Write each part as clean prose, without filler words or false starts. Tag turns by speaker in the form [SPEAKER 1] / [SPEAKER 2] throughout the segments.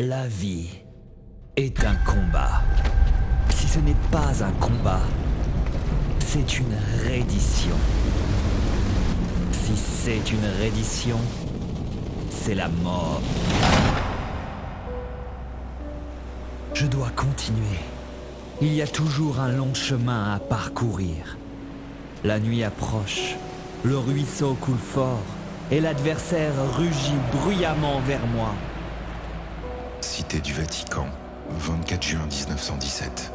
[SPEAKER 1] La vie est un combat. Si ce n'est pas un combat, c'est une reddition. Si c'est une reddition, c'est la mort. Je dois continuer. Il y a toujours un long chemin à parcourir. La nuit approche, le ruisseau coule fort et l'adversaire rugit bruyamment vers moi.
[SPEAKER 2] Cité du Vatican, 24 juin 1917.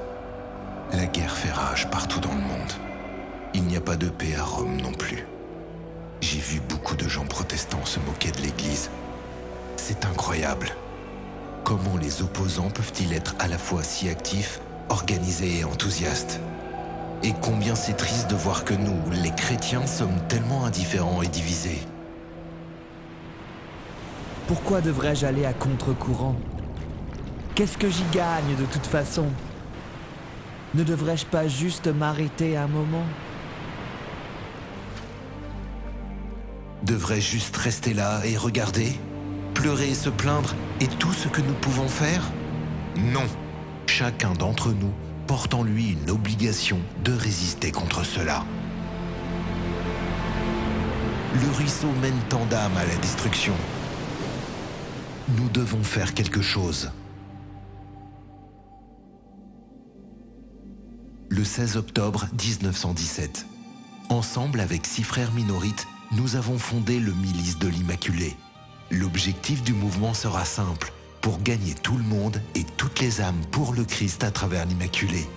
[SPEAKER 2] La guerre fait rage partout dans le monde. Il n'y a pas de paix à Rome non plus. J'ai vu beaucoup de gens protestants se moquer de l'Église. C'est incroyable. Comment les opposants peuvent-ils être à la fois si actifs, organisés et enthousiastes? Et combien c'est triste de voir que nous, les chrétiens, sommes tellement indifférents et divisés.
[SPEAKER 1] Pourquoi devrais-je aller à contre-courant? Qu'est-ce que j'y gagne de toute façon? Ne devrais-je pas juste m'arrêter un moment?
[SPEAKER 2] Devrais-je juste rester là et regarder? Pleurer et se plaindre est tout ce que nous pouvons faire? Non. Chacun d'entre nous porte en lui une obligation de résister contre cela. Le ruisseau mène tant d'âmes à la destruction. Nous devons faire quelque chose. Le 16 octobre 1917, ensemble avec 6 frères minorites, nous avons fondé le Milice de l'Immaculée. L'objectif du mouvement sera simple, pour gagner tout le monde et toutes les âmes pour le Christ à travers l'Immaculée.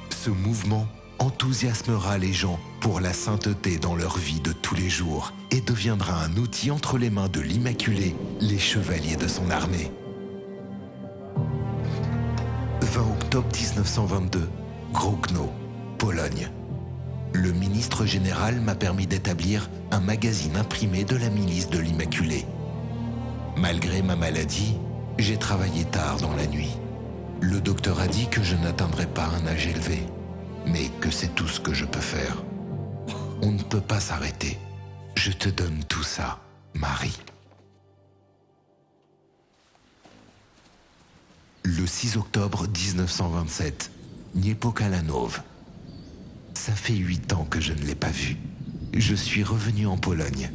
[SPEAKER 2] Ce mouvement enthousiasmera les gens pour la sainteté dans leur vie de tous les jours et deviendra un outil entre les mains de l'Immaculée, les chevaliers de son armée. 20 octobre 1922, Grodno, Pologne. Le ministre général m'a permis d'établir un magazine imprimé de la milice de l'Immaculée. Malgré ma maladie, j'ai travaillé tard dans la nuit. Le docteur a dit que je n'atteindrais pas un âge élevé, mais que c'est tout ce que je peux faire. On ne peut pas s'arrêter. Je te donne tout ça, Marie. Le 6 octobre 1927, Niepokalanów. Ça fait 8 ans que je ne l'ai pas vu. Je suis revenu en Pologne.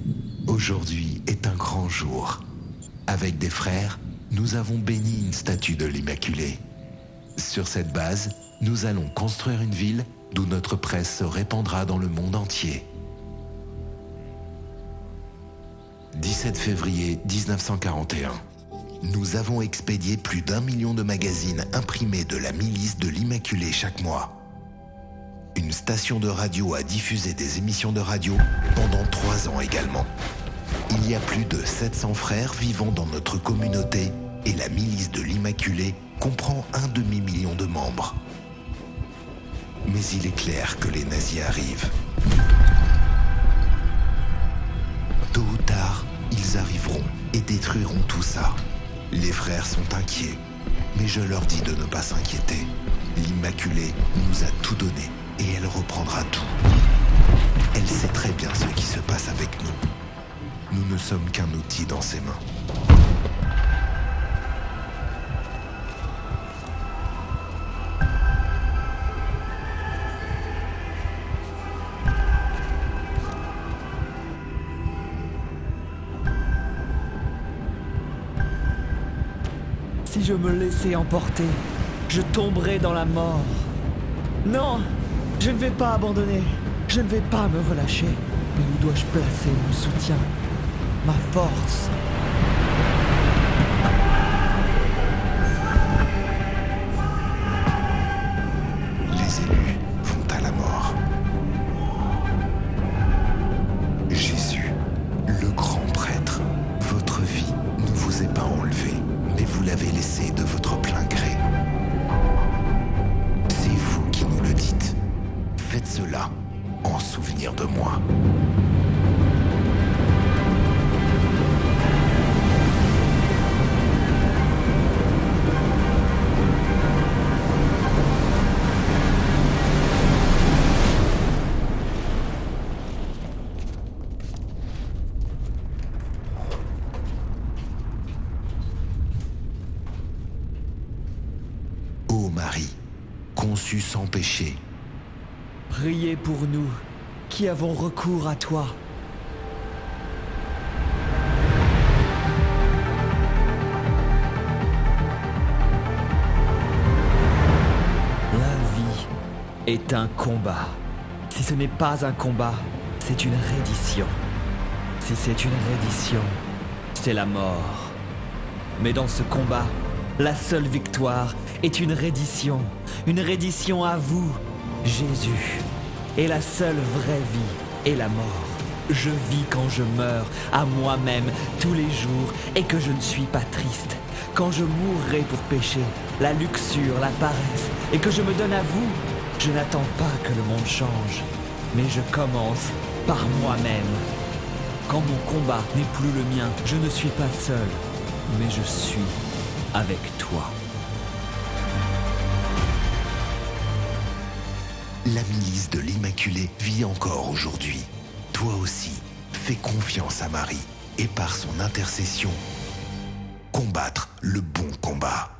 [SPEAKER 2] Aujourd'hui est un grand jour. Avec des frères, nous avons béni une statue de l'Immaculée. Sur cette base, nous allons construire une ville d'où notre presse se répandra dans le monde entier. 17 février 1941. Nous avons expédié plus d'1 million de magazines imprimés de la milice de l'Immaculée chaque mois. Une station de radio a diffusé des émissions de radio pendant 3 ans également. Il y a plus de 700 frères vivant dans notre communauté et la milice de l'Immaculée comprend 1 demi-million de membres. Mais il est clair que les nazis arrivent. Tôt ou tard, ils arriveront et détruiront tout ça. Les frères sont inquiets, mais je leur dis de ne pas s'inquiéter. L'Immaculée nous a tout donné et elle reprendra tout. Elle sait très bien ce qui se passe avec nous. Nous ne sommes qu'un outil dans ses mains.
[SPEAKER 1] Si je me laissais emporter, je tomberais dans la mort. Non, je ne vais pas abandonner. Je ne vais pas me relâcher. Mais où dois-je placer mon soutien, ma force?
[SPEAKER 2] Les élus vont à la mort. Jésus, le grand prêtre, votre vie ne vous est pas enlevée, mais vous l'avez laissée de votre plein gré. C'est vous qui nous le dites. Faites cela en souvenir de moi. Marie, conçue sans péché.
[SPEAKER 1] Priez pour nous qui avons recours à toi. La vie est un combat. Si ce n'est pas un combat, c'est une reddition. Si c'est une reddition, c'est la mort. Mais dans ce combat, la seule victoire est une reddition à vous, Jésus. Et la seule vraie vie est la mort. Je vis quand je meurs à moi-même tous les jours et que je ne suis pas triste. Quand je mourrai pour pécher, la luxure, la paresse, et que je me donne à vous, je n'attends pas que le monde change, mais je commence par moi-même. Quand mon combat n'est plus le mien, je ne suis pas seul, mais je suis avec toi.
[SPEAKER 2] La milice de l'Immaculée vit encore aujourd'hui. Toi aussi, fais confiance à Marie et par son intercession, combattre le bon combat.